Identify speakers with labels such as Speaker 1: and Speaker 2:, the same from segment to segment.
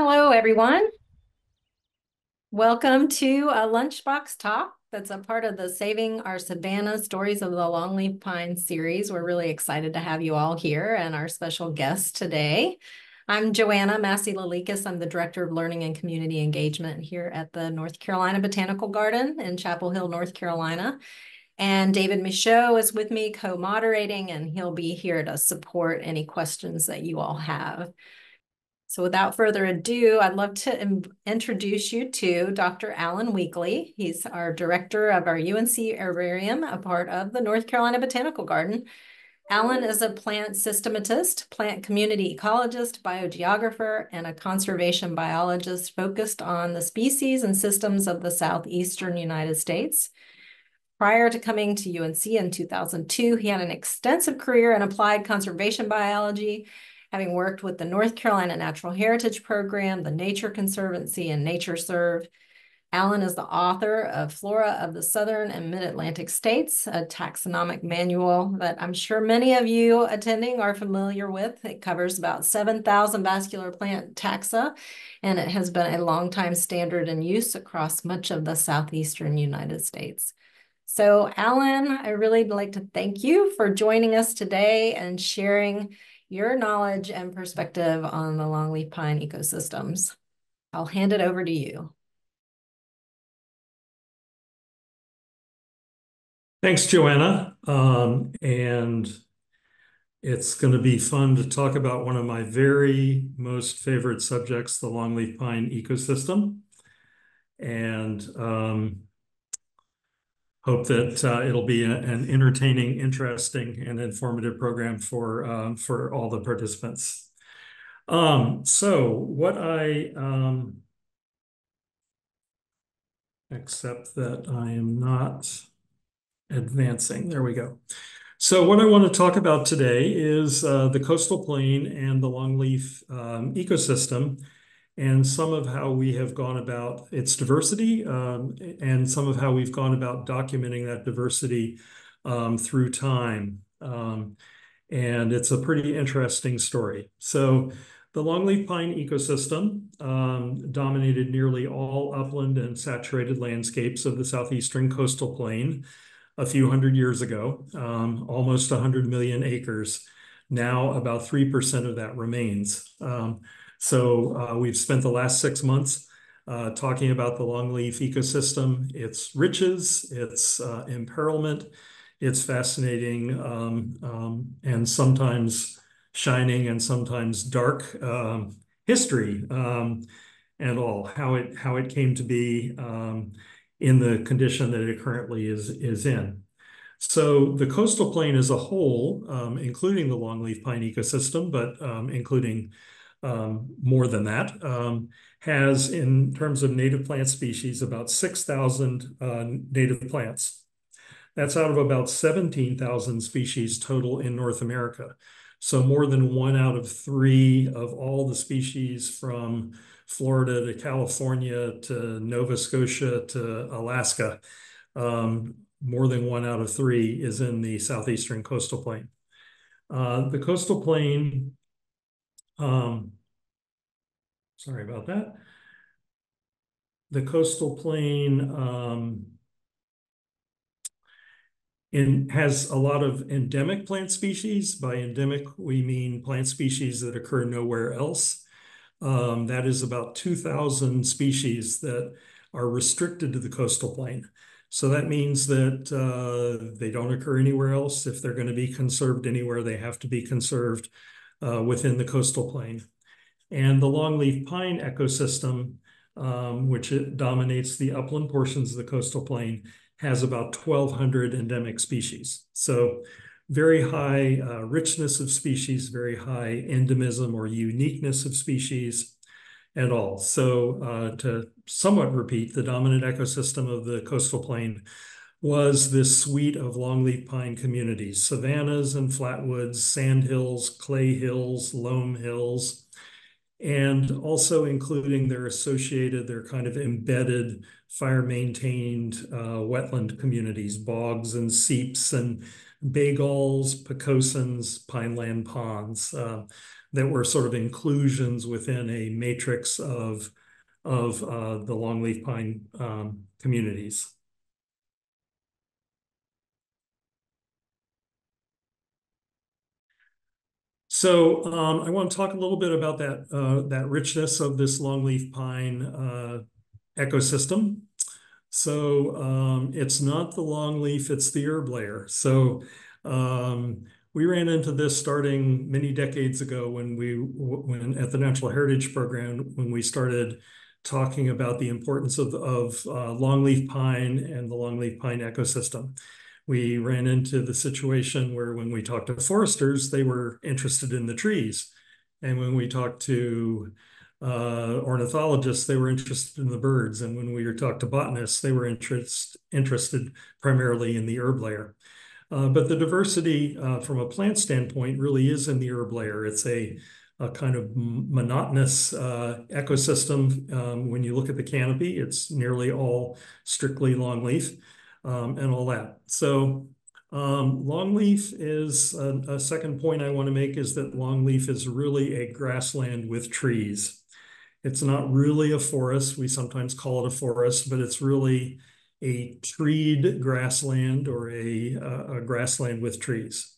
Speaker 1: Hello, everyone. Welcome to a Lunchbox Talk that's a part of the Saving Our Savannah Stories of the Longleaf Pine series. We're really excited to have you all here and our special guest today. I'm Joanna Massey-Lalikas. I'm the Director of Learning and Community Engagement here at the North Carolina Botanical Garden in Chapel Hill, North Carolina. And David Michaud is with me co-moderating, and he'll be here to support any questions that you all have. So without further ado, I'd love to introduce you to Dr. Alan Weakley. He's our director of our UNC Herbarium, a part of the North Carolina Botanical Garden. Alan is a plant systematist, plant community ecologist, biogeographer, and a conservation biologist focused on the species and systems of the southeastern United States. Prior to coming to UNC in 2002, he had an extensive career in applied conservation biology, having worked with the North Carolina Natural Heritage Program, the Nature Conservancy, and NatureServe. Alan is the author of Flora of the Southern and Mid-Atlantic States, a taxonomic manual that I'm sure many of you attending are familiar with. It covers about 7,000 vascular plant taxa, and it has been a long-time standard in use across much of the southeastern United States. So, Alan, I really would like to thank you for joining us today and sharing your knowledge and perspective on the longleaf pine ecosystems. I'll hand it over to you.
Speaker 2: Thanks, Joanna. And it's going to be fun to talk about one of my very most favorite subjects, the longleaf pine ecosystem. And hope that it'll be an entertaining, interesting, and informative program for all the participants. Except that I am not advancing. There we go. So what I want to talk about today is the coastal plain and the longleaf ecosystem, and some of how we have gone about its diversity, and some of how we've gone about documenting that diversity through time. And it's a pretty interesting story. So the longleaf pine ecosystem dominated nearly all upland and saturated landscapes of the southeastern coastal plain a few hundred years ago, almost 100 million acres. Now about 3% of that remains. So we've spent the last 6 months talking about the longleaf ecosystem, its riches, its imperilment, its fascinating and sometimes shining and sometimes dark history, and all, how it came to be in the condition that it currently is in. So the coastal plain as a whole, including the longleaf pine ecosystem, but including more than that, has, in terms of native plant species, about 6,000 native plants. That's out of about 17,000 species total in North America. So more than 1 out of 3 of all the species from Florida to California to Nova Scotia to Alaska, more than 1 out of 3 is in the southeastern coastal plain. The coastal plain, sorry about that. The coastal plain has a lot of endemic plant species. By endemic, we mean plant species that occur nowhere else. That is about 2,000 species that are restricted to the coastal plain. So that means that they don't occur anywhere else. If they're going to be conserved anywhere, they have to be conserved within the coastal plain. And the longleaf pine ecosystem, which it dominates the upland portions of the coastal plain, has about 1,200 endemic species. So very high richness of species, very high endemism or uniqueness of species and all. So to somewhat repeat, the dominant ecosystem of the coastal plain was this suite of longleaf pine communities: savannas and flatwoods, sandhills, clay hills, loam hills, and also including their associated, their kind of embedded, fire-maintained wetland communities, bogs and seeps and bagels, pecosins, pineland ponds that were sort of inclusions within a matrix of the longleaf pine communities. So I want to talk a little bit about that richness of this longleaf pine ecosystem. So it's not the longleaf, it's the herb layer. So we ran into this starting many decades ago when at the Natural Heritage Program, when we started talking about the importance of longleaf pine and the longleaf pine ecosystem. We ran into the situation where when we talked to foresters, they were interested in the trees. And when we talked to ornithologists, they were interested in the birds. And when we talked to botanists, they were interested primarily in the herb layer. But the diversity from a plant standpoint really is in the herb layer. It's a kind of monotonous ecosystem. When you look at the canopy, it's nearly all strictly longleaf and all that. So longleaf is a second point I want to make is that longleaf is really a grassland with trees. It's not really a forest. We sometimes call it a forest, but it's really a treed grassland or a grassland with trees.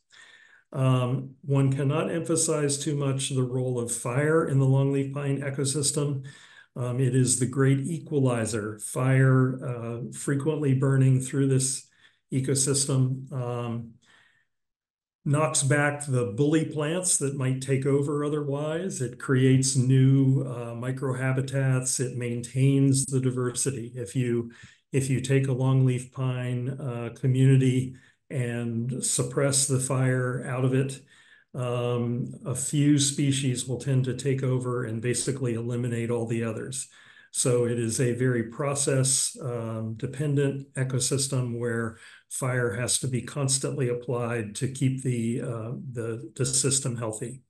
Speaker 2: One cannot emphasize too much the role of fire in the longleaf pine ecosystem. It is the great equalizer, fire frequently burning through this ecosystem. Knocks back the bully plants that might take over otherwise. It creates new microhabitats. It maintains the diversity. If you take a longleaf pine community and suppress the fire out of it, a few species will tend to take over and basically eliminate all the others. So it is a very process dependent ecosystem where fire has to be constantly applied to keep the system healthy.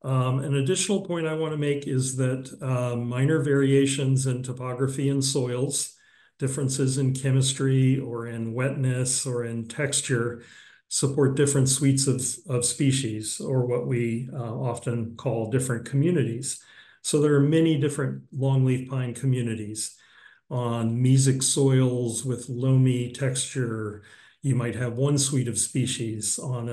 Speaker 2: An additional point I want to make is that minor variations in topography and soils, differences in chemistry or in wetness or in texture support different suites of species, or what we often call different communities. So there are many different longleaf pine communities. On mesic soils with loamy texture, you might have one suite of species. On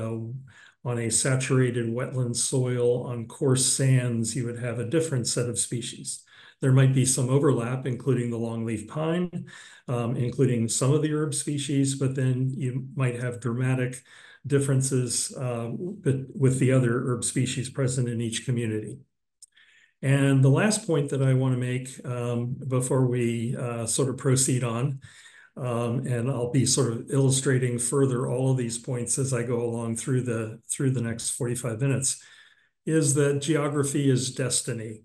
Speaker 2: a saturated wetland soil, on coarse sands, you would have a different set of species. There might be some overlap, including the longleaf pine, including some of the herb species, but then you might have dramatic differences with the other herb species present in each community. And the last point that I want to make before we sort of proceed on, and I'll be sort of illustrating further all of these points as I go along through the next 45 minutes, is that geography is destiny.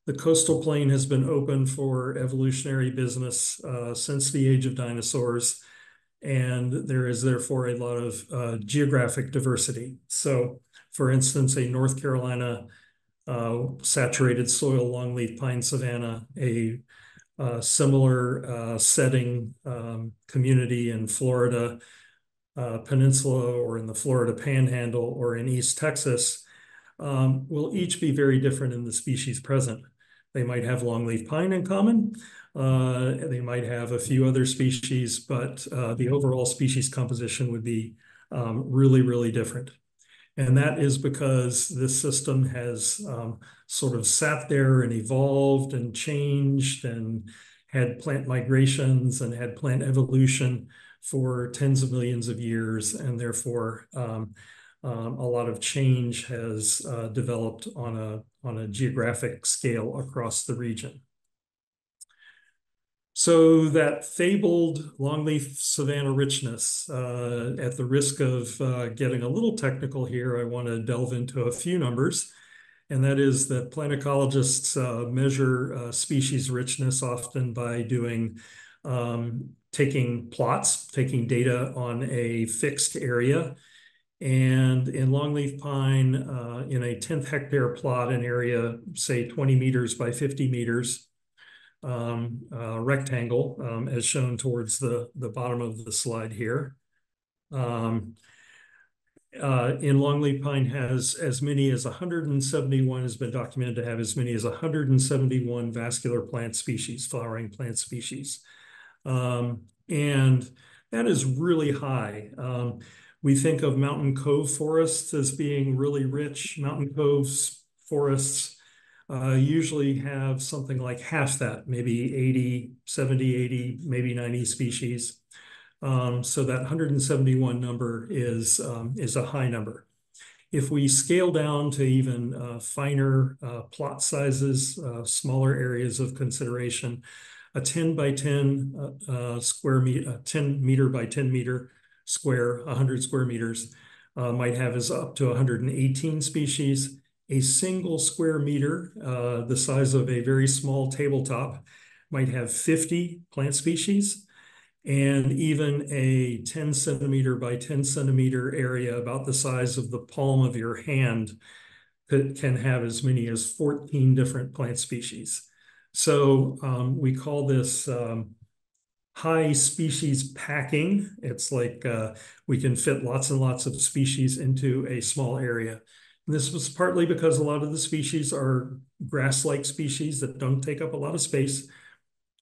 Speaker 2: The coastal plain has been open for evolutionary business since the age of dinosaurs, and there is therefore a lot of geographic diversity. So, for instance, a North Carolina saturated soil longleaf pine savanna, a similar setting community in Florida Peninsula or in the Florida Panhandle or in East Texas will each be very different in the species present. They might have longleaf pine in common. They might have a few other species, but the overall species composition would be really, really different. And that is because this system has sort of sat there and evolved and changed and had plant migrations and had plant evolution for tens of millions of years. And therefore, a lot of change has developed on a geographic scale across the region. So that fabled longleaf savanna richness, at the risk of getting a little technical here, I want to delve into a few numbers. And that is that plant ecologists measure species richness often by taking plots, taking data on a fixed area. And in longleaf pine, in a 10th hectare plot, an area, say 20 meters by 50 meters, rectangle, as shown towards the bottom of the slide here. Um, in longleaf pine has as many as 171, has been documented to have as many as 171 vascular plant species, flowering plant species. And that is really high. We think of mountain cove forests as being really rich. Mountain coves forests usually have something like half that, maybe 80, 70, 80, maybe 90 species. So that 171 number is a high number. If we scale down to even finer plot sizes, smaller areas of consideration, a 10 by 10 square meter, 10 meter by 10 meter square, 100 square meters, might have is up to 118 species. A single square meter, the size of a very small tabletop, might have 50 plant species. And even a 10 centimeter by 10 centimeter area, about the size of the palm of your hand, can have as many as 14 different plant species. So we call this high species packing. It's like we can fit lots and lots of species into a small area. And this was partly because a lot of the species are grass-like species that don't take up a lot of space.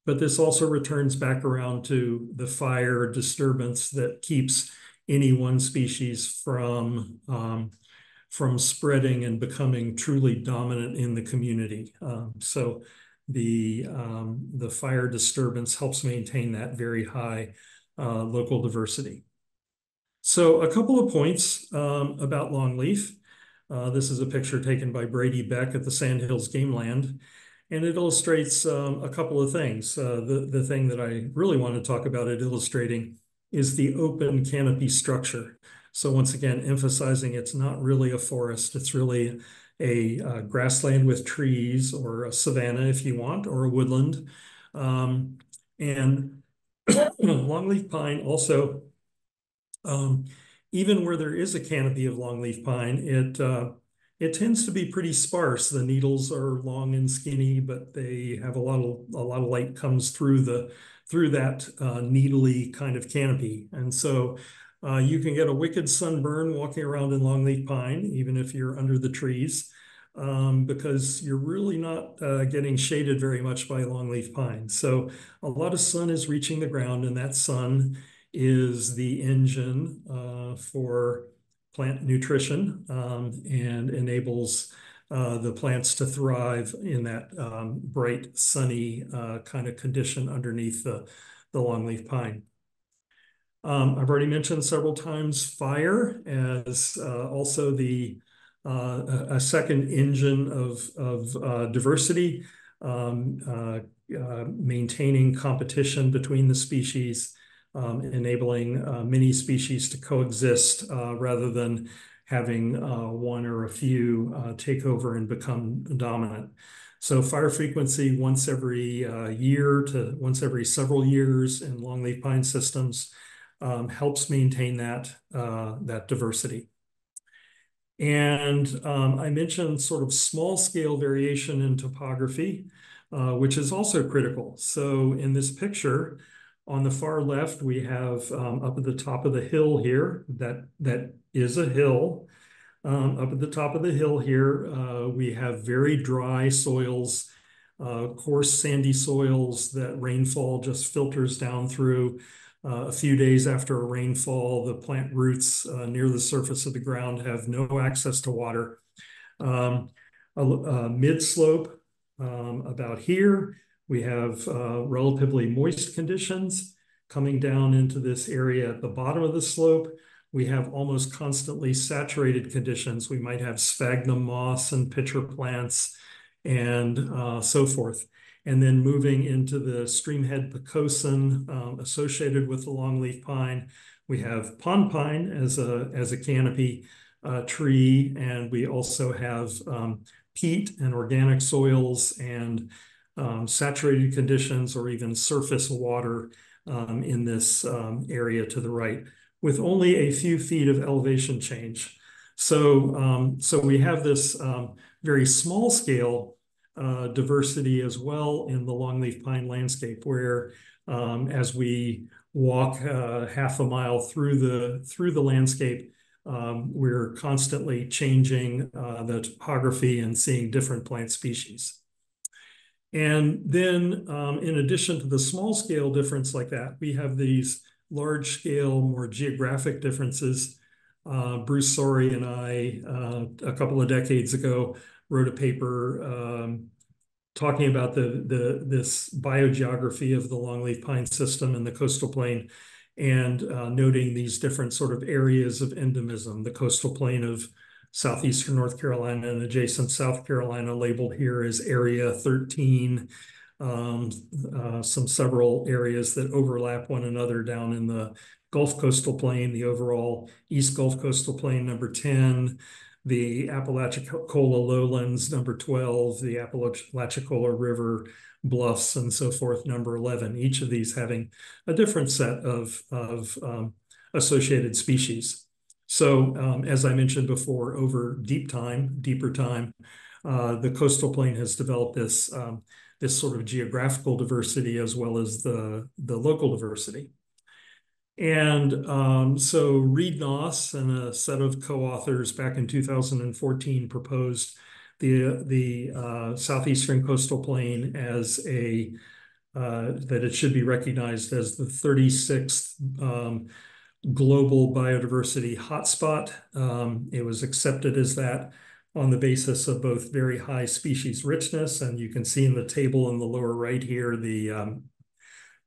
Speaker 2: But this also returns back around to the fire disturbance that keeps any one species from spreading and becoming truly dominant in the community. So the fire disturbance helps maintain that very high local diversity. So a couple of points about longleaf. This is a picture taken by Brady Beck at the Sandhills Game Land, and it illustrates a couple of things. The thing that I really want to talk about it illustrating is the open canopy structure. So once again, emphasizing it's not really a forest, it's really a grassland with trees, or a savanna if you want, or a woodland. And longleaf pine also, um, even where there is a canopy of longleaf pine, it tends to be pretty sparse. The needles are long and skinny, but they have a lot of light comes through that needly kind of canopy, and so you can get a wicked sunburn walking around in longleaf pine, even if you're under the trees, because you're really not getting shaded very much by longleaf pine. So a lot of sun is reaching the ground, and that sun is the engine for plant nutrition, and enables the plants to thrive in that bright, sunny kind of condition underneath the longleaf pine. I've already mentioned several times fire as also a second engine of diversity, maintaining competition between the species, enabling many species to coexist rather than having one or a few take over and become dominant. So fire frequency once every year to once every several years in longleaf pine systems helps maintain that diversity. And I mentioned sort of small scale variation in topography, which is also critical. So in this picture, on the far left, we have up at the top of the hill here, that is a hill. Up at the top of the hill here, we have very dry soils, coarse sandy soils that rainfall just filters down through. A few days after a rainfall, the plant roots near the surface of the ground have no access to water. A mid-slope about here, we have relatively moist conditions. Coming down into this area at the bottom of the slope, we have almost constantly saturated conditions. We might have sphagnum moss and pitcher plants and so forth. And then moving into the streamhead pocosin associated with the longleaf pine, we have pond pine as a canopy tree, and we also have peat and organic soils and saturated conditions or even surface water in this area to the right, with only a few feet of elevation change. So we have this very small scale diversity as well in the longleaf pine landscape, where as we walk half a mile through the landscape, we're constantly changing the topography and seeing different plant species. And then, in addition to the small scale difference like that, we have these large scale, more geographic differences. Bruce Sorey and I, a couple of decades ago, wrote a paper talking about this biogeography of the longleaf pine system and the coastal plain, and noting these different sort of areas of endemism. The coastal plain of southeastern North Carolina and adjacent South Carolina, labeled here as Area 13. Several areas that overlap one another down in the Gulf Coastal Plain, the overall East Gulf Coastal Plain, number 10, the Apalachicola Lowlands, number 12, the Apalachicola River bluffs, and so forth, number 11, each of these having a different set of associated species. So as I mentioned before, over deeper time, the coastal plain has developed this sort of geographical diversity as well as the local diversity. And so Reed Noss and a set of co-authors back in 2014 proposed the southeastern coastal plain as that it should be recognized as the 36th global biodiversity hotspot. It was accepted as that on the basis of both very high species richness, and you can see in the table in the lower right here the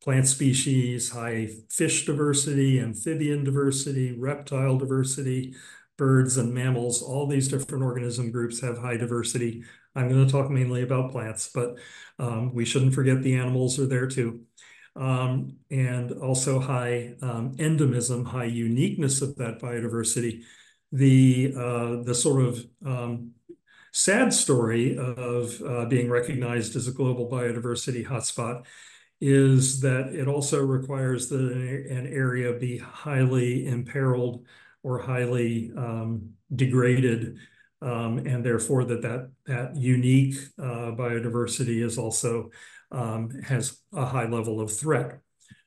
Speaker 2: plant species, high fish diversity, amphibian diversity, reptile diversity, birds and mammals. All these different organism groups have high diversity. I'm going to talk mainly about plants, but we shouldn't forget the animals are there too. And also high endemism, high uniqueness of that biodiversity. The sort of sad story of being recognized as a global biodiversity hotspot is that it also requires that an area be highly imperiled or highly degraded, and therefore that unique biodiversity is also has a high level of threat.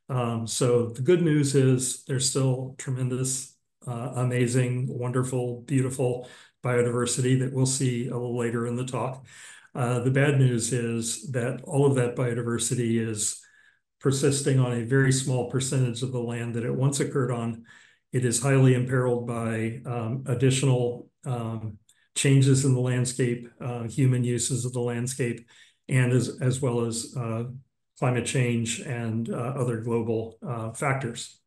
Speaker 2: So the good news is there's still tremendous, amazing, wonderful, beautiful biodiversity that we'll see a little later in the talk. The bad news is that all of that biodiversity is persisting on a very small percentage of the land that it once occurred on. It is highly imperiled by additional changes in the landscape, human uses of the landscape, and as well as climate change and other global factors.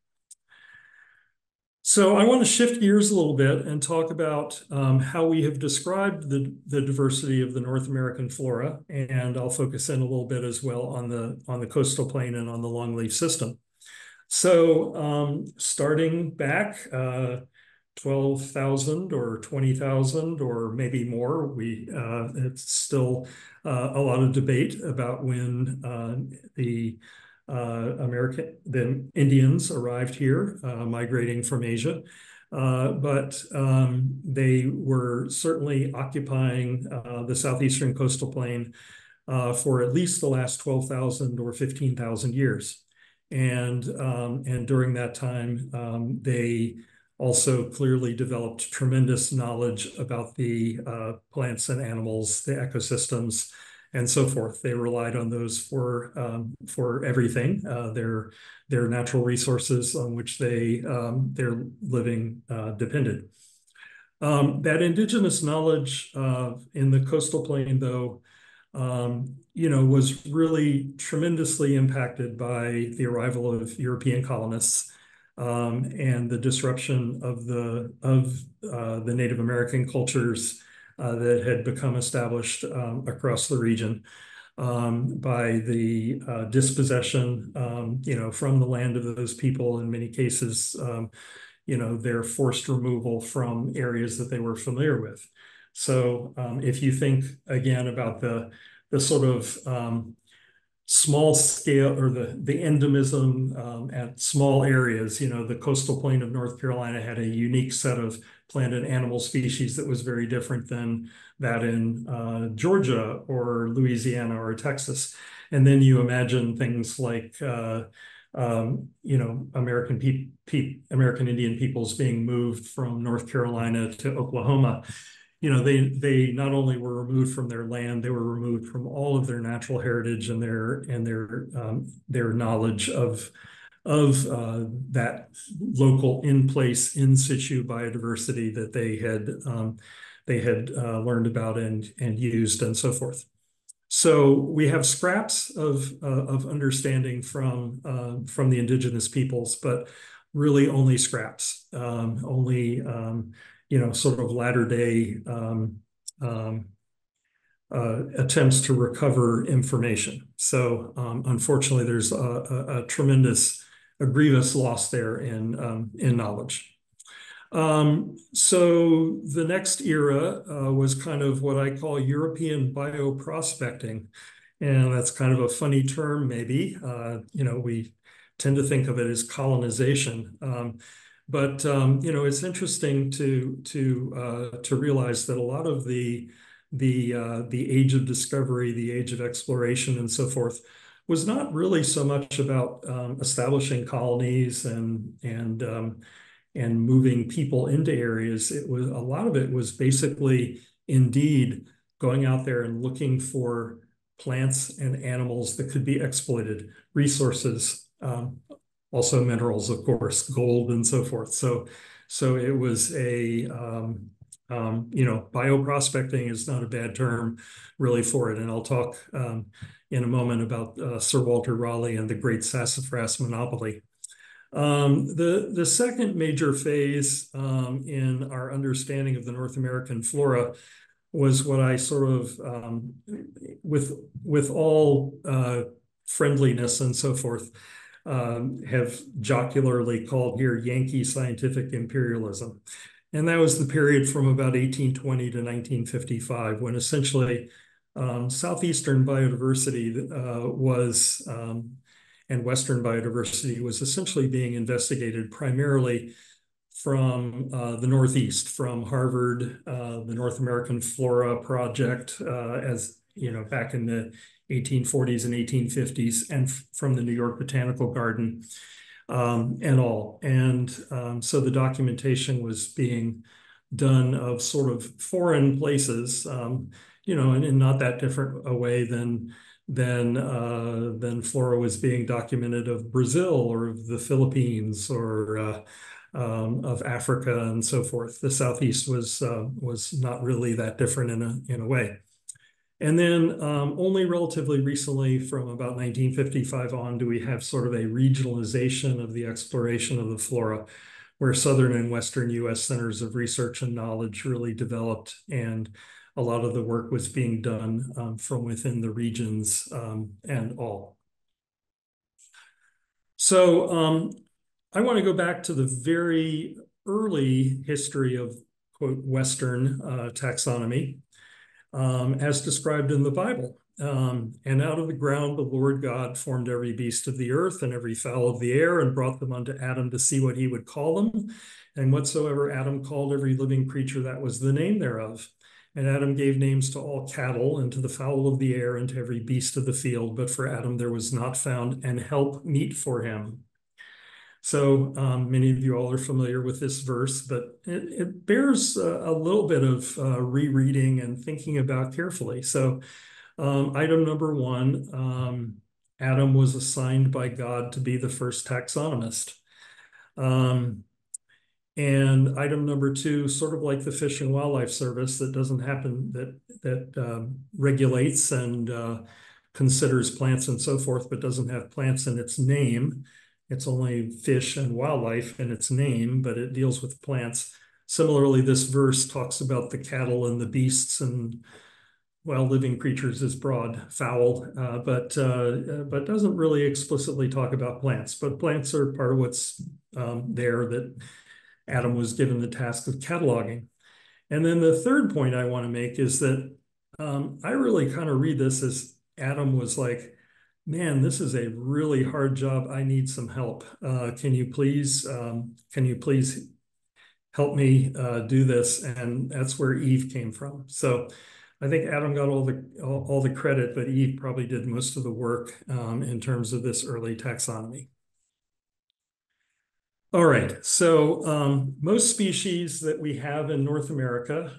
Speaker 2: So I want to shift gears a little bit and talk about how we have described the diversity of the North American flora, and I'll focus in a little bit as well on the coastal plain and on the longleaf system. So starting back 12,000 or 20,000 or maybe more, it's still a lot of debate about when the Indians arrived here, migrating from Asia. But they were certainly occupying the southeastern coastal plain for at least the last 12,000 or 15,000 years. And during that time, they also clearly developed tremendous knowledge about the plants and animals, the ecosystems, and so forth. They relied on those for everything. Their natural resources on which their living depended. That indigenous knowledge in the coastal plain, though, was really tremendously impacted by the arrival of European colonists and the disruption of the Native American cultures that had become established across the region by the dispossession, from the land of those people, in many cases, their forced removal from areas that they were familiar with. So if you think again about the sort of small scale or the endemism at small areas, the coastal plain of North Carolina had a unique set of plant and animal species that was very different than that in Georgia or Louisiana or Texas. And then you imagine things like American Indian peoples being moved from North Carolina to Oklahoma. They not only were removed from their land, they were removed from all of their natural heritage and their knowledge of that local in place in situ biodiversity that they had learned about and used and so forth. So we have scraps of understanding from the indigenous peoples, but really only scraps, only sort of latter day um, attempts to recover information. So unfortunately, there's a grievous loss there in knowledge. So the next era was kind of what I call European bioprospecting. And that's kind of a funny term, maybe. We tend to think of it as colonization. But it's interesting to realize that a lot of the age of discovery, the age of exploration, and so forth, was not really so much about establishing colonies and moving people into areas. It was a lot of it was basically indeed going out there and looking for plants and animals that could be exploited, resources, also minerals, of course, gold and so forth. So it was bioprospecting is not a bad term really for it. And I'll talk in a moment about Sir Walter Raleigh and the Great Sassafras Monopoly. The second major phase in our understanding of the North American flora was what I sort of, with all friendliness and so forth, have jocularly called here Yankee scientific imperialism. And that was the period from about 1820 to 1955, when essentially southeastern biodiversity and Western biodiversity was essentially being investigated primarily from the Northeast, from Harvard, the North American Flora Project, as back in the 1840s and 1850s, and from the New York Botanical Garden, and all. And so the documentation was being done of sort of foreign places, in not that different a way than flora was being documented of Brazil or of the Philippines or of Africa and so forth. The Southeast was not really that different in a way. And then only relatively recently, from about 1955 on, do we have sort of a regionalization of the exploration of the flora, where Southern and Western US centers of research and knowledge really developed, and a lot of the work was being done from within the regions and all. So I want to go back to the very early history of, quote, Western taxonomy, as described in the Bible. And out of the ground, the Lord God formed every beast of the earth and every fowl of the air, and brought them unto Adam to see what he would call them. And whatsoever Adam called every living creature, that was the name thereof. And Adam gave names to all cattle, and to the fowl of the air, and to every beast of the field. But for Adam there was not found an help meet for him. So many of you all are familiar with this verse, but it bears a little bit of rereading and thinking about carefully. So item number one, Adam was assigned by God to be the first taxonomist. And item number two, sort of like the Fish and Wildlife Service, that doesn't happen, that regulates and considers plants and so forth, but doesn't have plants in its name. It's only fish and wildlife in its name, but it deals with plants. Similarly, this verse talks about the cattle and the beasts, and well, living creatures is broad, fowl, but doesn't really explicitly talk about plants. But plants are part of what's there, that Adam was given the task of cataloging. And then the third point I want to make is that I really kind of read this as Adam was like, man, this is a really hard job. I need some help. Can you please help me do this, and that's where Eve came from. So I think Adam got all the credit, but Eve probably did most of the work in terms of this early taxonomy. All right, so most species that we have in North America,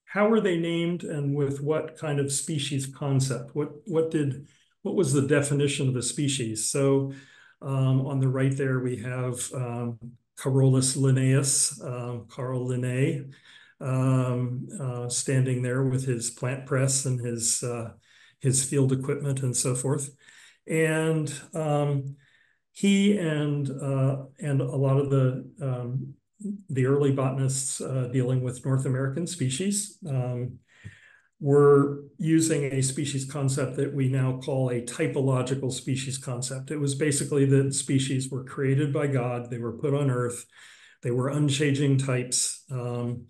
Speaker 2: how are they named and with what kind of species concept? What was the definition of a species? So on the right there, we have Carolus linnaeus, Carl Linné, standing there with his plant press and his field equipment and so forth. And he and a lot of the early botanists dealing with North American species were using a species concept that we now call a typological species concept. It was basically that species were created by God, they were put on Earth, they were unchanging types, and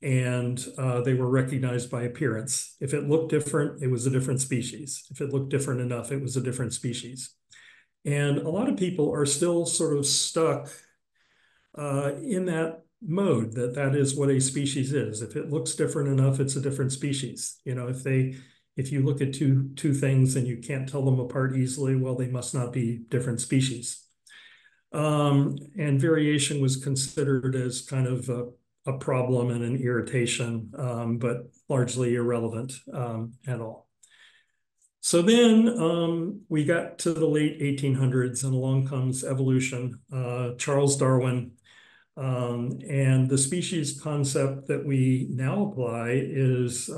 Speaker 2: they were recognized by appearance. If it looked different, it was a different species. If it looked different enough, it was a different species. And a lot of people are still sort of stuck in that mode that is what a species is. If it looks different enough, it's a different species. You know, if you look at two things and you can't tell them apart easily, well, they must not be different species. And variation was considered as kind of a problem and an irritation, but largely irrelevant at all. So then we got to the late 1800s and along comes evolution, Charles Darwin. And the species concept that we now apply is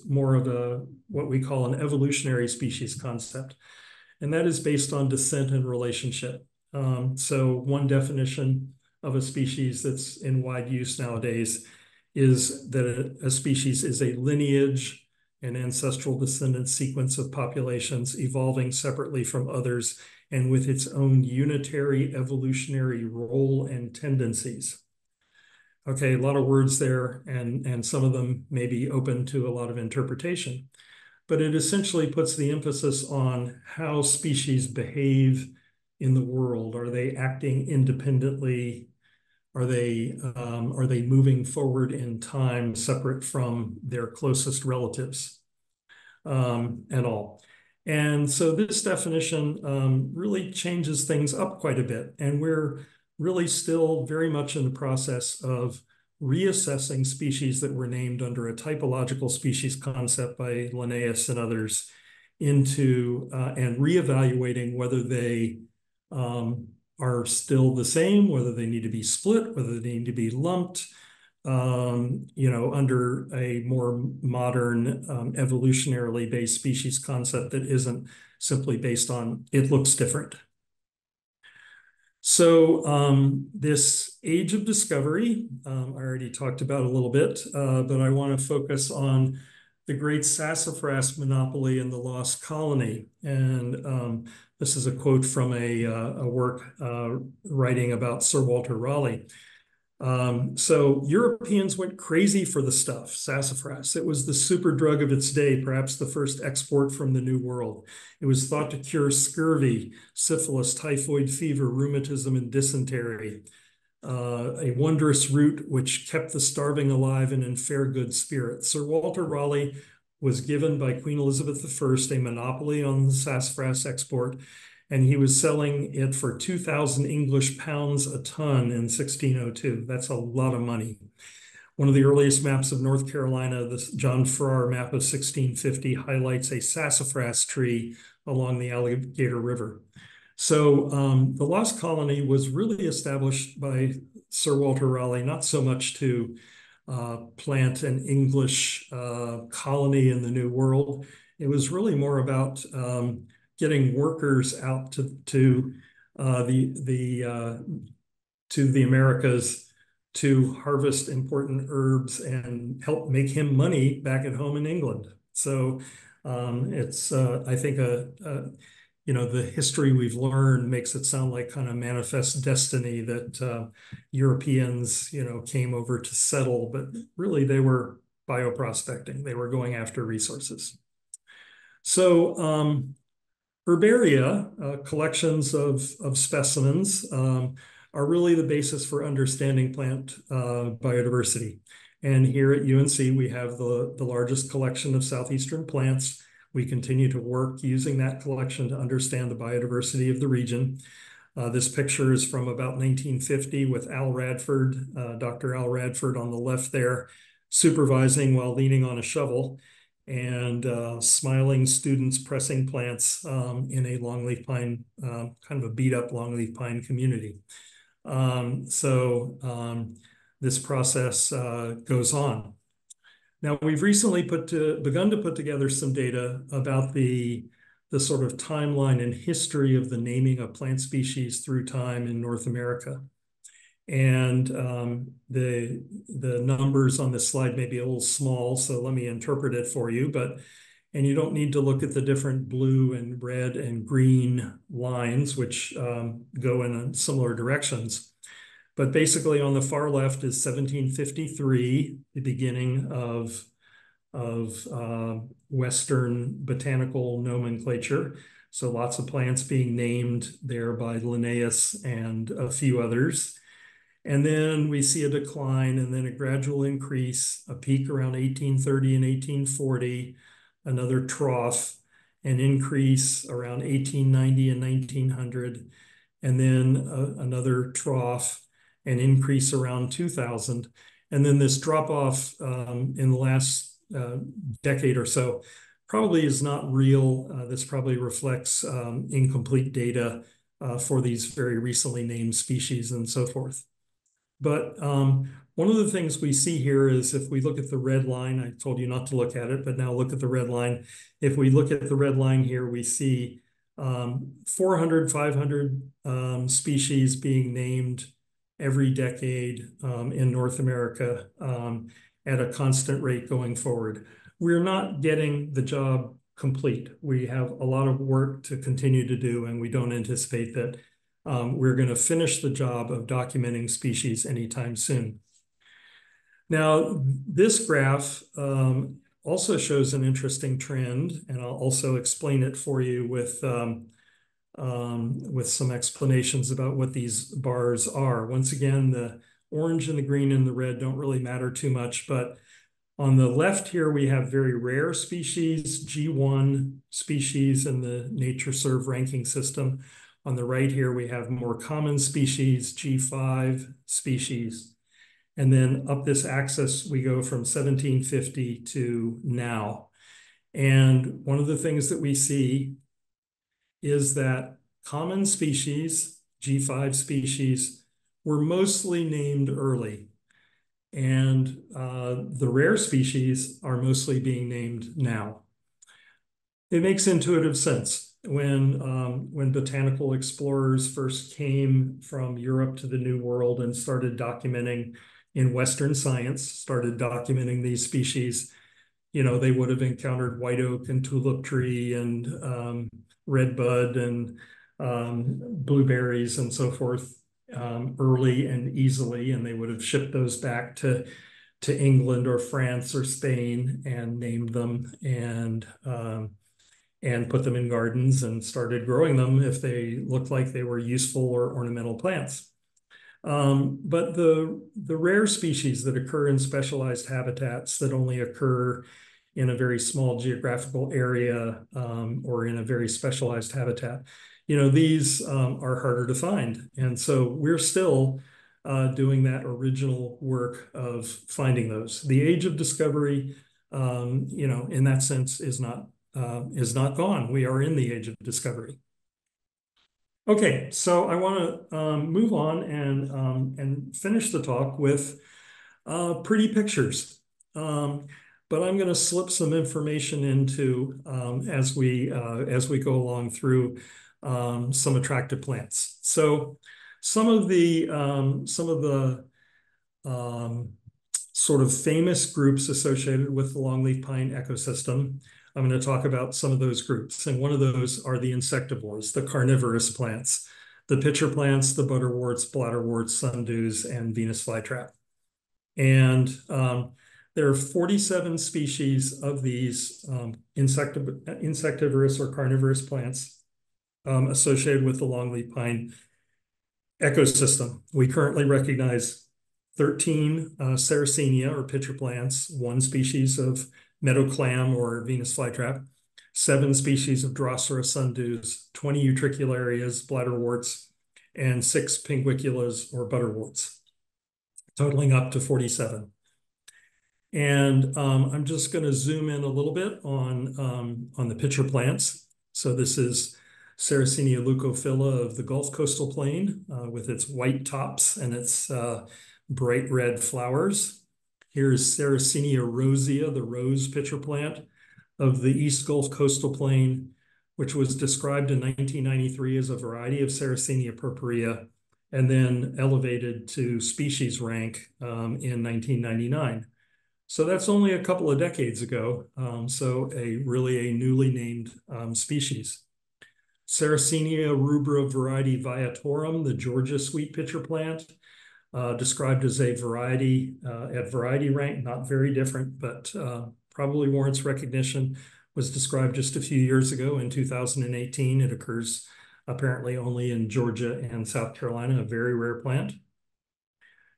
Speaker 2: more of what we call an evolutionary species concept. And that is based on descent and relationship. So one definition of a species that's in wide use nowadays is that a species is a lineage, an ancestral descendant sequence of populations evolving separately from others and with its own unitary evolutionary role and tendencies. Okay, a lot of words there, and some of them may be open to a lot of interpretation, but it essentially puts the emphasis on how species behave in the world. Are they acting independently? Are they moving forward in time separate from their closest relatives at all? And so this definition really changes things up quite a bit. And we're really still very much in the process of reassessing species that were named under a typological species concept by Linnaeus and others into and reevaluating whether they are still the same, whether they need to be split, whether they need to be lumped, under a more modern evolutionarily based species concept that isn't simply based on it looks different. So this age of discovery, I already talked about a little bit, but I want to focus on the great sassafras monopoly in the lost colony. And this is a quote from a work writing about Sir Walter Raleigh. So Europeans went crazy for the stuff, sassafras. It was the super drug of its day, perhaps the first export from the New World. It was thought to cure scurvy, syphilis, typhoid fever, rheumatism, and dysentery. A wondrous root which kept the starving alive and in fair good spirits. Sir Walter Raleigh was given by Queen Elizabeth I a monopoly on the sassafras export, and he was selling it for 2,000 English pounds a ton in 1602. That's a lot of money. One of the earliest maps of North Carolina, the John Farrar map of 1650, highlights a sassafras tree along the Alligator River. So the lost colony was really established by Sir Walter Raleigh, not so much to plant an English colony in the New World. It was really more about getting workers out to the Americas to harvest important herbs and help make him money back at home in England. So it's I think the history we've learned makes it sound like kind of manifest destiny that Europeans came over to settle, but really they were bioprospecting. They were going after resources. So herbaria, collections of specimens, are really the basis for understanding plant biodiversity. And here at UNC, we have the largest collection of southeastern plants. We continue to work using that collection to understand the biodiversity of the region. This picture is from about 1950 with Al Radford, Dr. Al Radford on the left there, supervising while leaning on a shovel, and smiling students pressing plants in a longleaf pine, kind of a beat up longleaf pine community. This process goes on. Now, we've recently begun to put together some data about the sort of timeline and history of the naming of plant species through time in North America. And the numbers on this slide may be a little small, so let me interpret it for you. And you don't need to look at the different blue and red and green lines, which go in similar directions. But basically on the far left is 1753, the beginning of Western botanical nomenclature. So lots of plants being named there by Linnaeus and a few others. And then we see a decline and then a gradual increase, a peak around 1830 and 1840, another trough, an increase around 1890 and 1900, and then another trough, an increase around 2000. And then this drop off in the last decade or so probably is not real. This probably reflects incomplete data for these very recently named species and so forth. But one of the things we see here is if we look at the red line, I told you not to look at it, but now look at the red line. If we look at the red line here, we see 400, 500 species being named every decade in North America at a constant rate going forward. We're not getting the job complete. We have a lot of work to continue to do, and we don't anticipate that we're going to finish the job of documenting species anytime soon. Now, this graph also shows an interesting trend, and I'll also explain it for you with some explanations about what these bars are. Once again, the orange and the green and the red don't really matter too much, but on the left here, we have very rare species, G1 species in the NatureServe ranking system. On the right here, we have more common species, G5 species. And then up this axis, we go from 1750 to now. And one of the things that we see is that common species, G5 species, were mostly named early. And the rare species are mostly being named now. It makes intuitive sense. When botanical explorers first came from Europe to the New World and started documenting in Western science, started documenting these species, they would have encountered white oak and tulip tree and redbud and blueberries and so forth early and easily, and they would have shipped those back to England or France or Spain and named them and put them in gardens and started growing them if they looked like they were useful or ornamental plants. But the rare species that occur in specialized habitats that only occur in a very small geographical area or in a very specialized habitat, these are harder to find. And so we're still doing that original work of finding those. The age of discovery, in that sense, is not gone. We are in the age of discovery. Okay, so I want to move on and finish the talk with pretty pictures. But I'm going to slip some information into as we go along through some attractive plants. So some of the sort of famous groups associated with the longleaf pine ecosystem. I'm going to talk about some of those groups. And one of those are the insectivores, the carnivorous plants, the pitcher plants, the butterworts, bladderworts, sundews, and Venus flytrap. And there are 47 species of these insectivorous or carnivorous plants associated with the longleaf pine ecosystem. We currently recognize 13 Sarracenia or pitcher plants, one species of meadow clam or Venus flytrap, 7 species of Drosera sundews, 20 utricularias, bladderworts, and 6 pinguiculas or butterworts, totaling up to 47. And I'm just going to zoom in a little bit on the pitcher plants. So this is Sarracenia leucophylla of the Gulf Coastal Plain with its white tops and its bright red flowers. Here's Sarracenia rosea, the rose pitcher plant of the East Gulf Coastal Plain, which was described in 1993 as a variety of Sarracenia purpurea and then elevated to species rank in 1999. So that's only a couple of decades ago. So really a newly named species. Sarracenia rubra variety viatorum, the Georgia sweet pitcher plant, described as a variety at variety rank, not very different, but probably warrants recognition, was described just a few years ago in 2018. It occurs apparently only in Georgia and South Carolina, a very rare plant.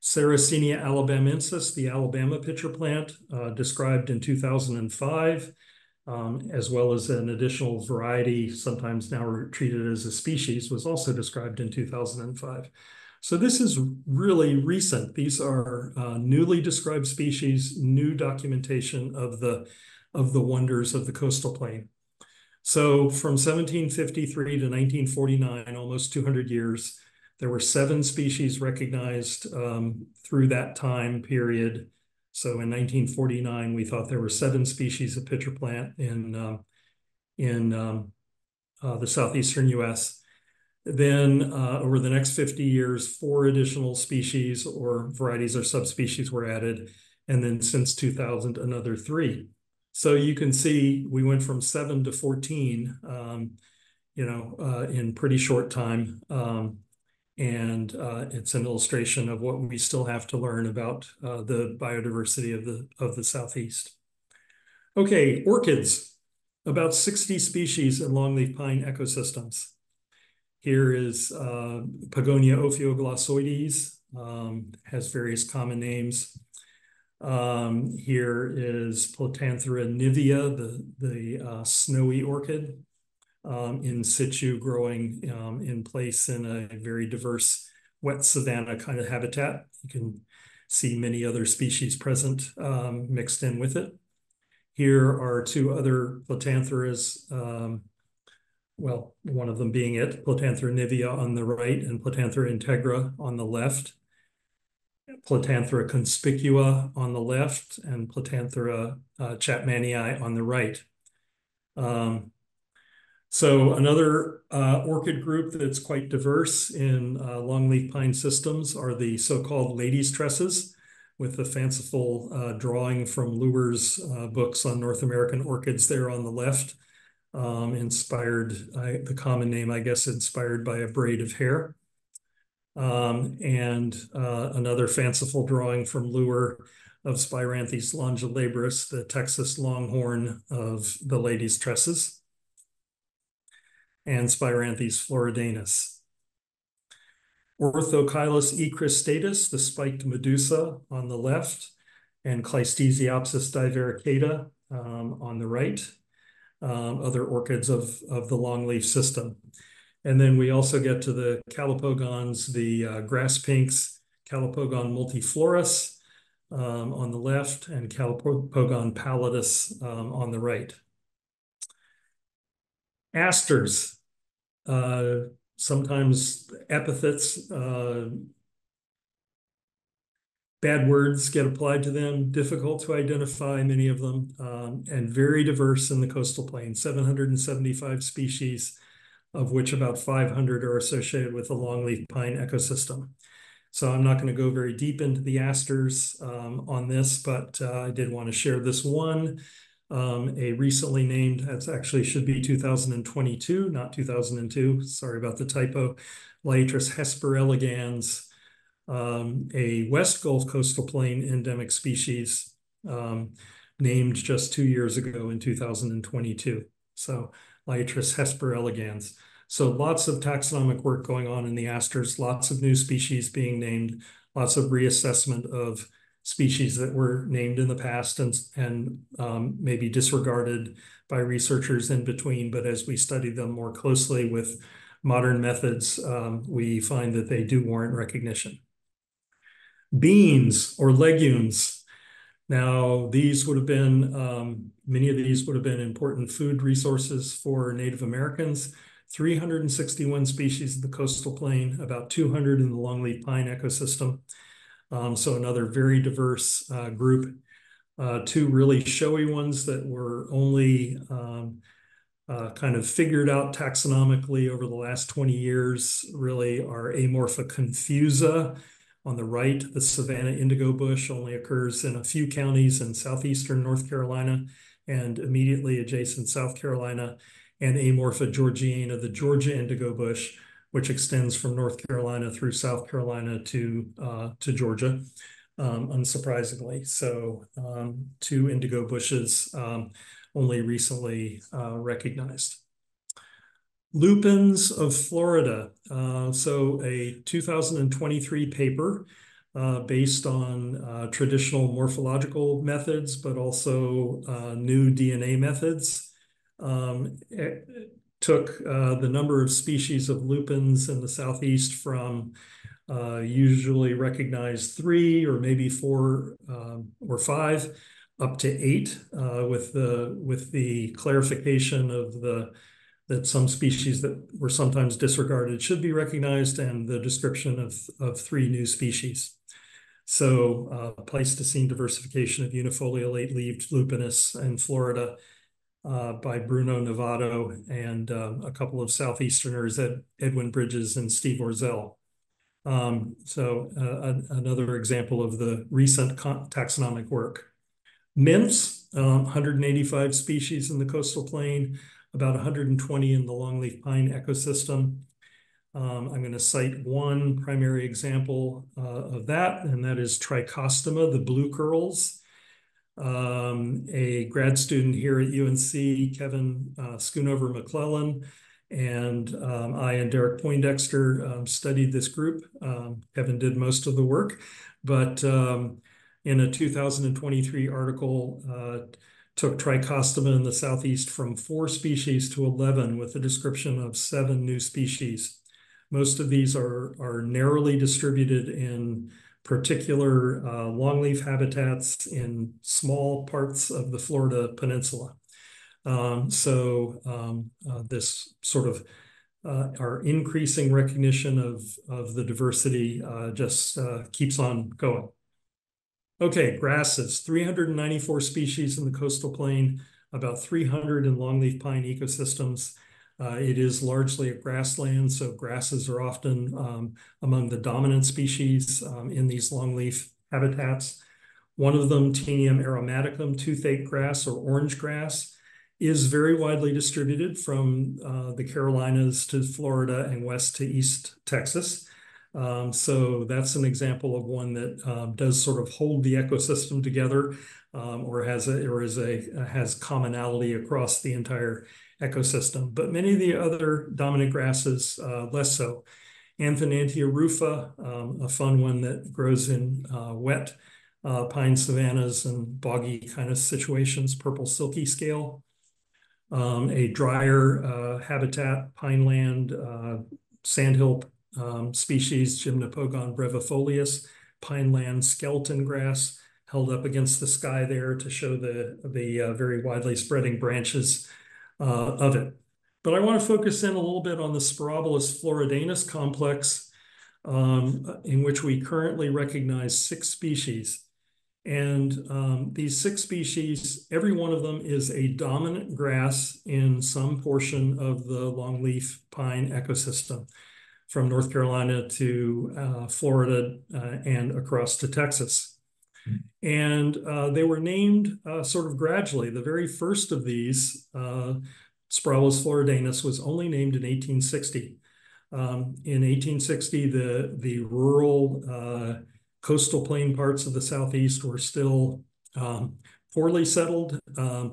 Speaker 2: Sarracenia alabamensis, the Alabama pitcher plant, described in 2005, as well as an additional variety, sometimes now treated as a species, was also described in 2005. So this is really recent. These are newly described species, new documentation of the wonders of the coastal plain. So from 1753 to 1949, almost 200 years, there were 7 species recognized through that time period. So in 1949, we thought there were 7 species of pitcher plant in the southeastern U.S. Then over the next 50 years, 4 additional species or varieties or subspecies were added. And then since 2000, another 3. So you can see we went from 7 to 14, in pretty short time. And it's an illustration of what we still have to learn about the biodiversity of the Southeast. Okay, orchids, about 60 species in longleaf pine ecosystems. Here is Pagonia ophioglossoides, has various common names. Here is Platanthera nivea, the snowy orchid. In situ growing in place in a very diverse wet savanna kind of habitat. You can see many other species present mixed in with it. Here are 2 other Platantheras, well, one of them being it, Platanthera nivea on the right and Platanthera integra on the left. Platanthera conspicua on the left and Platanthera chapmanii on the right. So another orchid group that's quite diverse in longleaf pine systems are the so-called ladies' tresses, with the fanciful drawing from Luer's books on North American orchids there on the left, the common name, I guess, inspired by a braid of hair. And another fanciful drawing from Luer of Spiranthes longilabris, the Texas longhorn of the ladies' tresses, and Spiranthes floridanus. Orthokylus ecristatus, the spiked medusa on the left, and Clystesiopsis divaricata on the right, other orchids of the longleaf system. And then we also get to the calopogons, the grass pinks, Calopogon multiflorus on the left, and Calopogon pallidus on the right. Asters, sometimes epithets, bad words get applied to them, difficult to identify, many of them, and very diverse in the coastal plain, 775 species, of which about 500 are associated with the longleaf pine ecosystem. So I'm not going to go very deep into the asters on this, but I did want to share this one. A recently named, that's actually should be 2022, not 2002. Sorry about the typo. Liatris hesper elegans, a West Gulf coastal plain endemic species named just 2 years ago in 2022. So Liatris hesper elegans. So lots of taxonomic work going on in the asters, lots of new species being named, lots of reassessment of species that were named in the past and maybe disregarded by researchers in between. But as we study them more closely with modern methods, we find that they do warrant recognition. Beans or legumes. Now, these would have been, many of these would have been important food resources for Native Americans. 361 species of the coastal plain, about 200 in the longleaf pine ecosystem. So another very diverse group. Two really showy ones that were only kind of figured out taxonomically over the last 20 years really are Amorpha confusa. On the right, the savanna indigo bush only occurs in a few counties in southeastern North Carolina and immediately adjacent South Carolina, and Amorpha georgiana, the Georgia indigo bush, which extends from North Carolina through South Carolina to Georgia, unsurprisingly. So two indigo bushes only recently recognized. Lupins of Florida. So a 2023 paper based on traditional morphological methods, but also new DNA methods. It took the number of species of lupins in the Southeast from usually recognized 3 or maybe 4 or 5 up to 8 with the clarification of that some species that were sometimes disregarded should be recognized, and the description of 3 new species. So Pleistocene diversification of unifolial 8-leaved lupinus in Florida by Bruno Novato and a couple of Southeasterners, Edwin Bridges and Steve Orzel. Another example of the recent taxonomic work. Mints, 185 species in the coastal plain, about 120 in the longleaf pine ecosystem. I'm going to cite one primary example of that, and that is Trichostoma, the blue curls. A grad student here at UNC, Kevin Schoonover McClellan, and I and Derek Poindexter studied this group. Kevin did most of the work, but in a 2023 article, took Trichostoma in the Southeast from 4 species to 11 with a description of 7 new species. Most of these are narrowly distributed in particular longleaf habitats in small parts of the Florida peninsula. This sort of our increasing recognition of the diversity just keeps on going. Okay, grasses, 394 species in the coastal plain, about 300 in longleaf pine ecosystems. It is largely a grassland, so grasses are often among the dominant species in these longleaf habitats. One of them, Tenium aromaticum, toothache grass or orange grass, is very widely distributed from the Carolinas to Florida and west to East Texas. So that's an example of one that does sort of hold the ecosystem together or has commonality across the entire ecosystem. But many of the other dominant grasses, less so. Anthenantia rufa, a fun one that grows in wet pine savannas and boggy kind of situations, purple silky scale. A drier habitat, pineland, sandhill species, Gymnopogon brevifolius, pineland skeleton grass, held up against the sky there to show the very widely spreading branches of it. But I want to focus in a little bit on the Sporobolus floridanus complex, in which we currently recognize 6 species. And these 6 species, every one of them is a dominant grass in some portion of the longleaf pine ecosystem, from North Carolina to Florida and across to Texas. And they were named sort of gradually. The very first of these, Sporobolus floridanus, was only named in 1860. In 1860, the rural coastal plain parts of the Southeast were still poorly settled,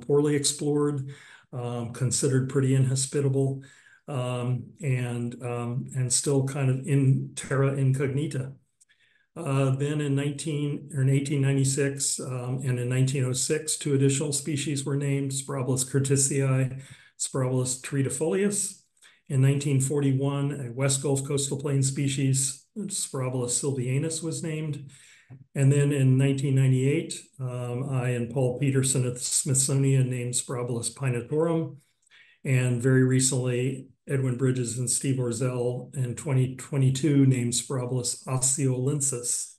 Speaker 2: poorly explored, considered pretty inhospitable. and still kind of in terra incognita. Then in 1896 and in 1906, two additional species were named: Sprobolus curtisii, Sprobolus teretofolius. In 1941, a West Gulf coastal plain species, Sprobolus sylvianus, was named. And then in 1998, I and Paul Peterson at the Smithsonian named Sprobolus pinetorum. And very recently, Edwin Bridges and Steve Orzel in 2022 named Sprobolus osseolensis.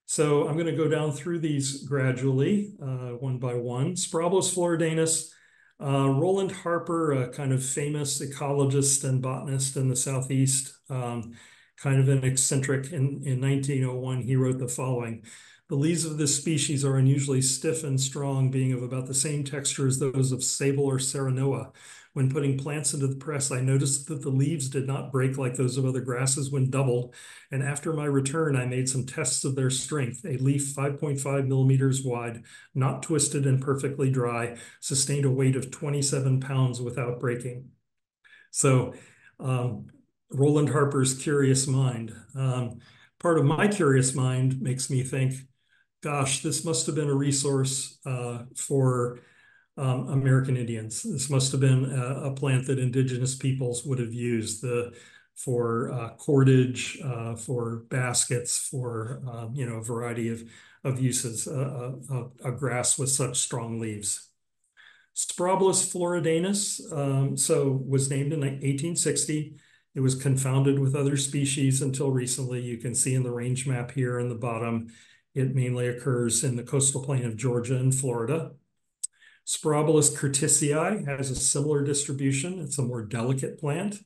Speaker 2: So I'm going to go down through these gradually, one by one. Sprobolus floridanus, Roland Harper, a kind of famous ecologist and botanist in the Southeast, kind of an eccentric. In 1901, he wrote the following: "The leaves of this species are unusually stiff and strong, being of about the same texture as those of sable or serenoa. When putting plants into the press, I noticed that the leaves did not break like those of other grasses when doubled, and after my return, I made some tests of their strength. A leaf 5.5 millimeters wide, not twisted and perfectly dry, sustained a weight of 27 pounds without breaking." So Roland Harper's curious mind. Part of my curious mind makes me think, gosh, this must have been a resource for American Indians. This must have been a plant that indigenous peoples would have used for cordage, for baskets, for a variety of uses. A grass with such strong leaves. Sprobolus floridanus, was named in 1860. It was confounded with other species until recently. You can see in the range map here in the bottom, it mainly occurs in the coastal plain of Georgia and Florida. Sprobolus curtisii has a similar distribution. It's a more delicate plant.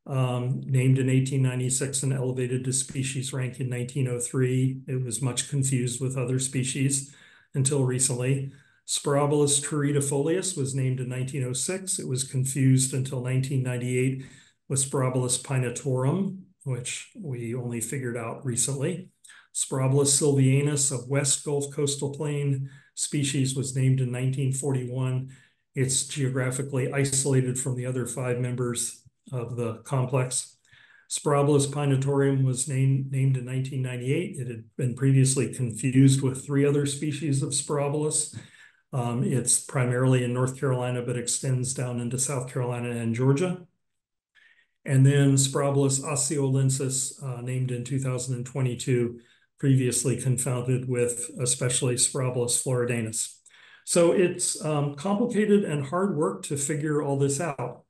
Speaker 2: Named in 1896 and elevated to species rank in 1903. It was much confused with other species until recently. Sprobolus teretofolius was named in 1906. It was confused until 1998 with Sprobolus pinetorum, which we only figured out recently. Sprobolus sylvianus, a West Gulf coastal plain species, was named in 1941. It's geographically isolated from the other 5 members of the complex. Sprobolus pinetorum was named in 1998. It had been previously confused with 3 other species of Sprobolus. It's primarily in North Carolina, but extends down into South Carolina and Georgia. And then Sprobolus osseolensis, named in 2022, previously confounded with especially Sprobolus floridanus. So it's complicated and hard work to figure all this out.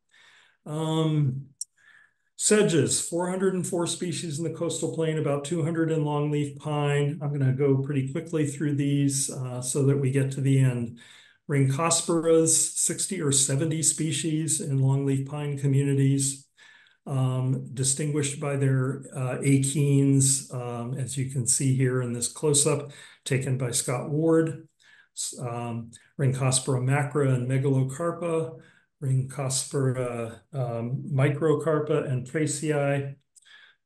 Speaker 2: Sedges, 404 species in the coastal plain, about 200 in longleaf pine. I'm going to go pretty quickly through these so that we get to the end. Ringcosporas, 60 or 70 species in longleaf pine communities, distinguished by their achenes, as you can see here in this close-up taken by Scott Ward. Ringcospora macra and megalocarpa, Ringcospora microcarpa and tracei.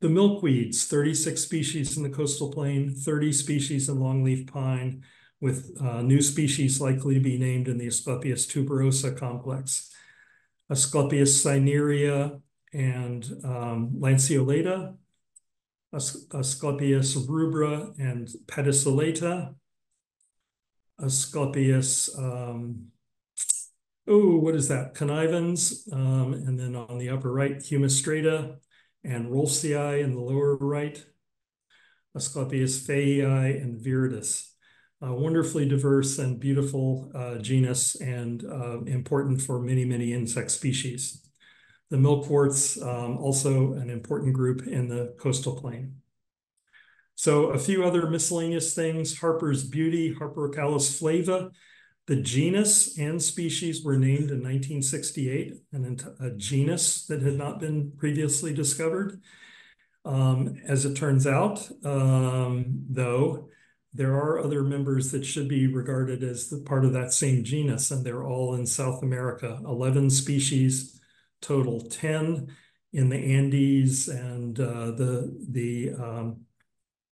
Speaker 2: The milkweeds, 36 species in the coastal plain, 30 species in longleaf pine, with new species likely to be named in the Asclepias tuberosa complex. Asclepias cinerea and lanceolata, Asclepias rubra and pedicellata, Asclepias, what is that? Connivans, and then on the upper right, Humistrata and Rolfsii in the lower right, Asclepias feii and viridis. Wonderfully diverse and beautiful genus, and important for many, many insect species. The milkworts, also an important group in the coastal plain. So a few other miscellaneous things: Harper's Beauty, Harperocallis flava. The genus and species were named in 1968, and a genus that had not been previously discovered. As it turns out, though, there are other members that should be regarded as the part of that same genus, and they're all in South America. 11 species, total 10 in the Andes and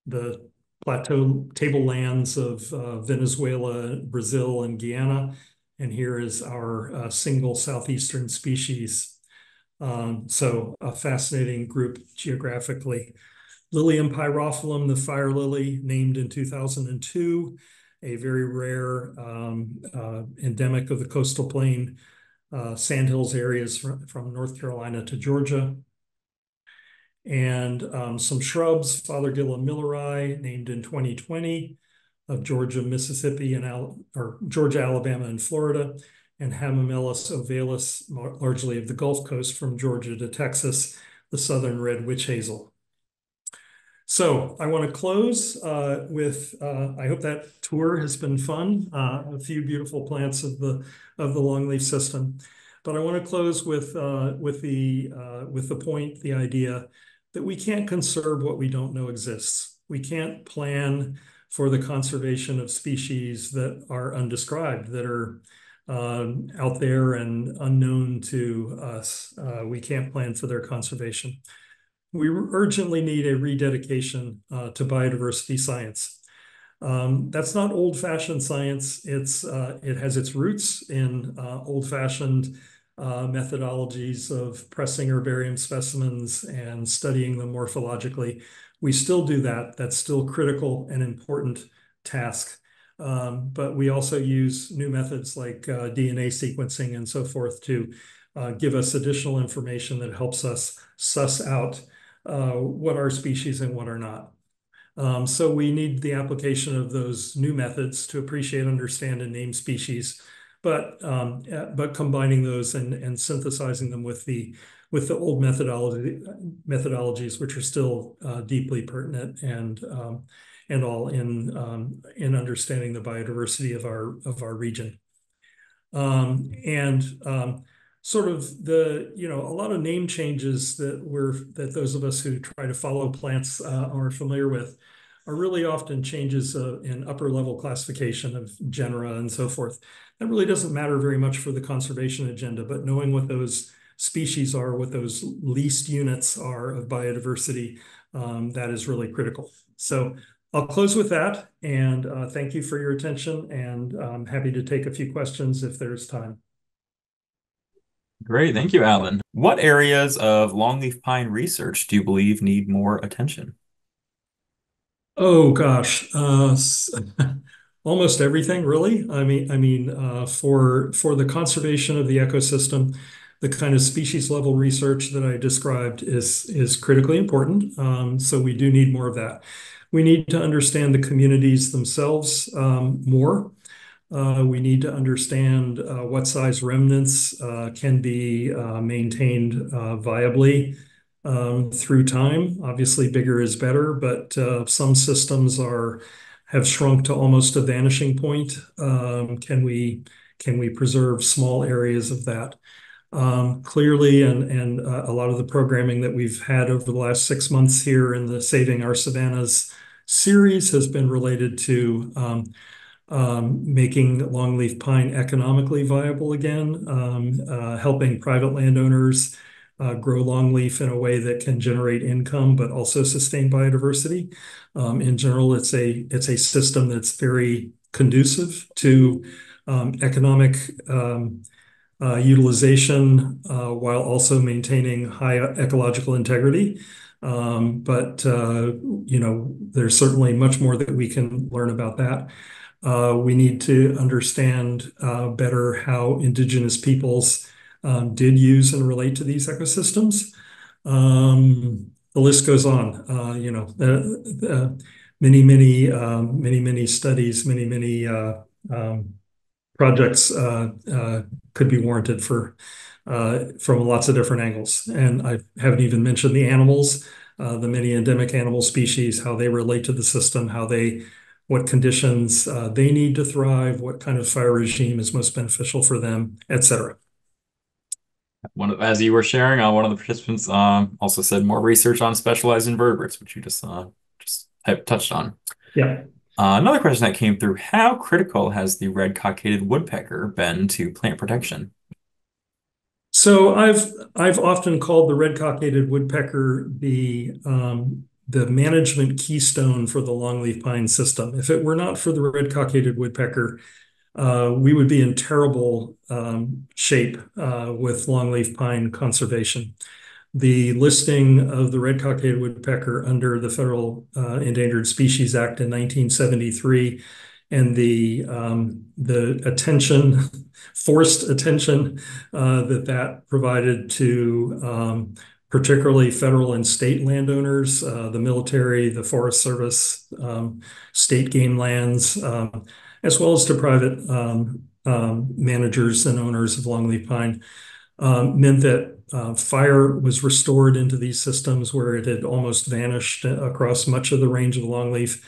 Speaker 2: the plateau tablelands of Venezuela, Brazil, and Guyana. And here is our single southeastern species. So a fascinating group geographically. Lilium pyrophyllum, the fire lily, named in 2002, a very rare endemic of the coastal plain, sandhills areas from North Carolina to Georgia. And some shrubs, Fothergilla milleri, named in 2020, of Georgia, Mississippi, or Georgia, Alabama, and Florida, and Hamamelis ovalis, largely of the Gulf Coast from Georgia to Texas, the southern red witch hazel. So I want to close with, I hope that tour has been fun, a few beautiful plants of the longleaf system. But I want to close with the point, the idea that we can't conserve what we don't know exists. We can't plan for the conservation of species that are undescribed, that are out there and unknown to us. We can't plan for their conservation. We urgently need a rededication to biodiversity science. That's not old-fashioned science. It has its roots in old-fashioned methodologies of pressing herbarium specimens and studying them morphologically. We still do that. That's still critical and important task. But we also use new methods like DNA sequencing and so forth to give us additional information that helps us suss out what are species and what are not. So we need the application of those new methods to appreciate, understand, and name species, but combining those and synthesizing them with the old methodologies, which are still deeply pertinent and all in understanding the biodiversity of our region. And sort of a lot of name changes that those of us who try to follow plants are familiar with are really often changes in upper level classification of genera and so forth. That really doesn't matter very much for the conservation agenda, but knowing what those species are, what those least units are of biodiversity, that is really critical. So I'll close with that, and thank you for your attention, and I'm happy to take a few questions if there's time.
Speaker 3: Great, thank you, Alan. What areas of longleaf pine research do you believe need more attention?
Speaker 2: Oh gosh, almost everything really. For the conservation of the ecosystem, the kind of species level research that I described is critically important. So we do need more of that. We need to understand the communities themselves more. We need to understand what size remnants can be maintained viably through time. Obviously, bigger is better, but some systems have shrunk to almost a vanishing point. Can we preserve small areas of that? Clearly, and a lot of the programming that we've had over the last 6 months here in the Saving Our Savannas series has been related to making longleaf pine economically viable again, helping private landowners grow longleaf in a way that can generate income but also sustain biodiversity. In general, it's a system that's very conducive to economic utilization while also maintaining high ecological integrity. But there's certainly much more that we can learn about that. We need to understand better how Indigenous peoples did use and relate to these ecosystems. The list goes on. Many studies, many projects could be warranted from lots of different angles. And I haven't even mentioned the animals, the many endemic animal species, how they relate to the system, what conditions they need to thrive, what kind of fire regime is most beneficial for them, etc.
Speaker 3: As you were sharing, one of the participants also said more research on specialized invertebrates, which you just touched on.
Speaker 2: Yeah.
Speaker 3: Another question that came through: how critical has the red-cockaded woodpecker been to plant protection?
Speaker 2: So I've often called the red-cockaded woodpecker the management keystone for the longleaf pine system. If it were not for the red-cockaded woodpecker, we would be in terrible shape with longleaf pine conservation. The listing of the red-cockaded woodpecker under the Federal Endangered Species Act in 1973 and the attention, forced attention that provided to particularly federal and state landowners, the military, the Forest Service, state game lands, as well as to private managers and owners of longleaf pine, meant that fire was restored into these systems where it had almost vanished across much of the range of longleaf,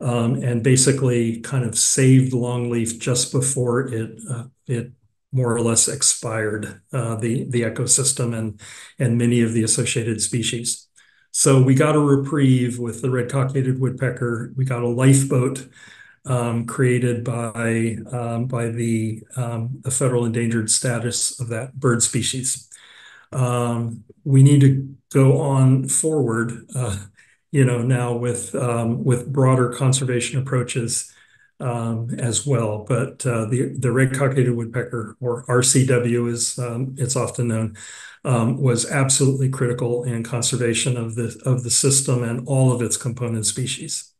Speaker 2: and basically kind of saved longleaf just before it more or less expired, the ecosystem and many of the associated species. So we got a reprieve with the red-cockaded woodpecker. We got a lifeboat created by the federal endangered status of that bird species. We need to go on forward, now with broader conservation approaches as well. But the red-cockaded woodpecker, or RCW as it's often known, was absolutely critical in conservation of the system and all of its component species.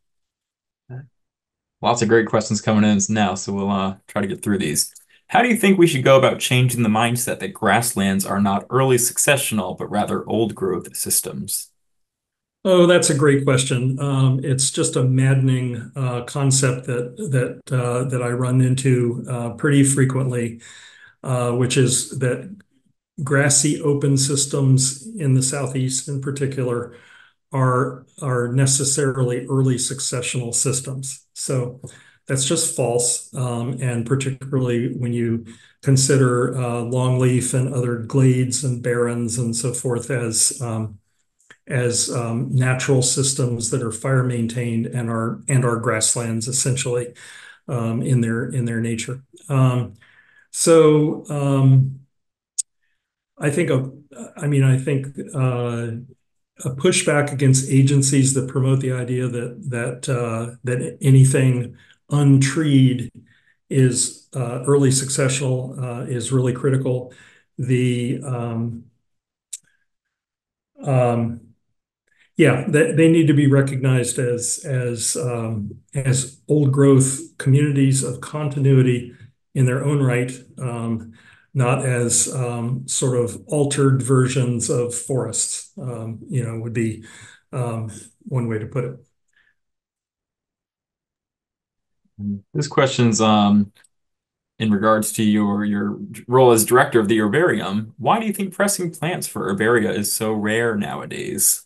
Speaker 3: Lots of great questions coming in now, so we'll try to get through these. How do you think we should go about changing the mindset that grasslands are not early successional, but rather old growth systems?
Speaker 2: Oh, that's a great question. It's just a maddening concept that I run into pretty frequently, which is that grassy open systems in the Southeast in particular are necessarily early successional systems. So that's just false, and particularly when you consider longleaf and other glades and barrens and so forth as natural systems that are fire maintained and are grasslands essentially in their nature. So I think a pushback against agencies that promote the idea that anything untreed is early successional is really critical. They need to be recognized as old growth communities of continuity in their own right, not as sort of altered versions of forests, would be one way to put it.
Speaker 3: This question's in regards to your role as director of the herbarium. Why do you think pressing plants for herbaria is so rare nowadays?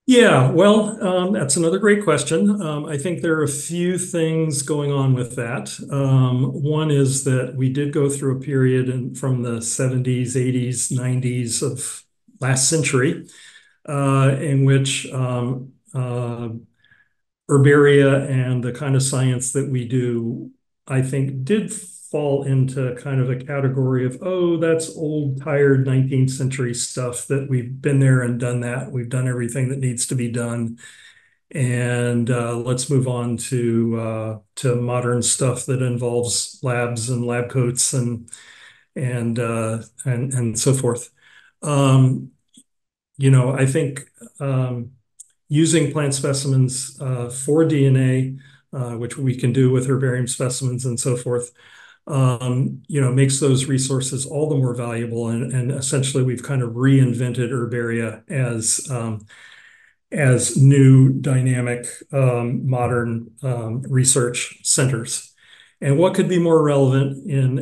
Speaker 2: Yeah, well, that's another great question. I think there are a few things going on with that. One is that we did go through a period from the 70s, 80s, 90s of last century in which herbaria and the kind of science that we do, I think, did fall into kind of a category of, oh, that's old, tired 19th century stuff that we've been there and done that. We've done everything that needs to be done. And let's move on to modern stuff that involves labs and lab coats and so forth. I think using plant specimens for DNA, which we can do with herbarium specimens and so forth, makes those resources all the more valuable. And essentially, we've kind of reinvented herbaria as new, dynamic, modern research centers. And what could be more relevant in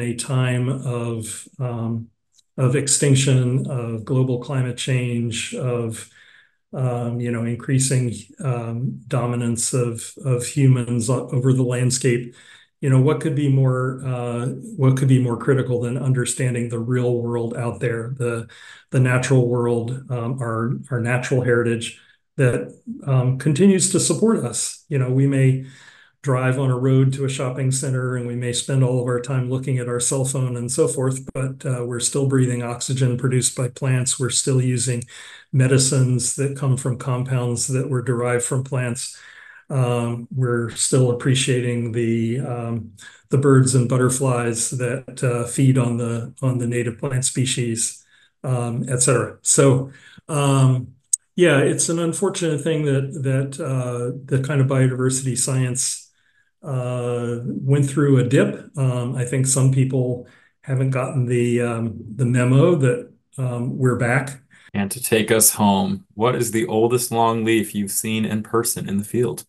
Speaker 2: a time of extinction, of global climate change, of increasing dominance of humans over the landscape? What could be more critical than understanding the real world out there, the natural world, our natural heritage that continues to support us. We may drive on a road to a shopping center and we may spend all of our time looking at our cell phone and so forth, but we're still breathing oxygen produced by plants. We're still using medicines that come from compounds that were derived from plants. We're still appreciating the birds and butterflies that feed on the native plant species, et cetera. So, yeah, it's an unfortunate thing that the kind of biodiversity science went through a dip. I think some people haven't gotten the memo that we're back.
Speaker 3: And to take us home, what is the oldest longleaf you've seen in person in the field?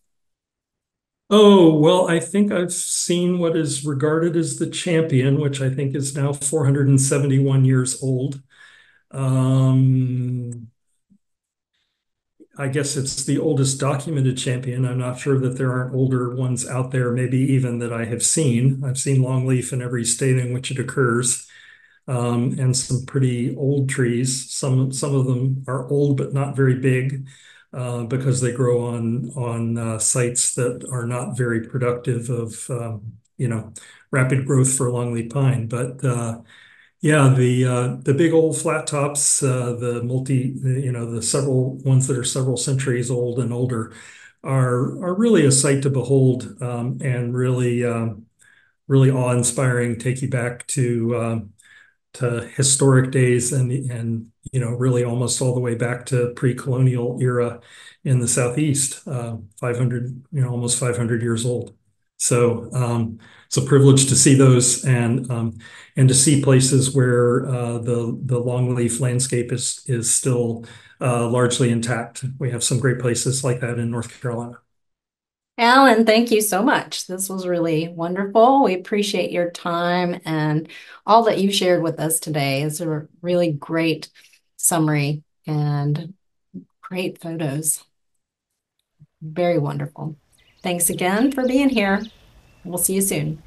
Speaker 2: Oh, well, I think I've seen what is regarded as the champion, which I think is now 471 years old. Um, I guess it's the oldest documented champion. I'm not sure that there aren't older ones out there, maybe even that I have seen. I've seen longleaf in every state in which it occurs, and some pretty old trees. Some of them are old but not very big, because they grow on sites that are not very productive of rapid growth for longleaf pine. But yeah, the big old flat tops, the several ones that are several centuries old and older, are really a sight to behold, and really awe-inspiring. Take you back to historic days, and really almost all the way back to pre-colonial era in the Southeast, 500, almost 500 years old. So it's a privilege to see those, and to see places where the longleaf landscape is still largely intact. We have some great places like that in North Carolina.
Speaker 1: Alan, thank you so much. This was really wonderful. We appreciate your time and all that you shared with us today. It's a really great summary and great photos. Very wonderful. Thanks again for being here. We'll see you soon.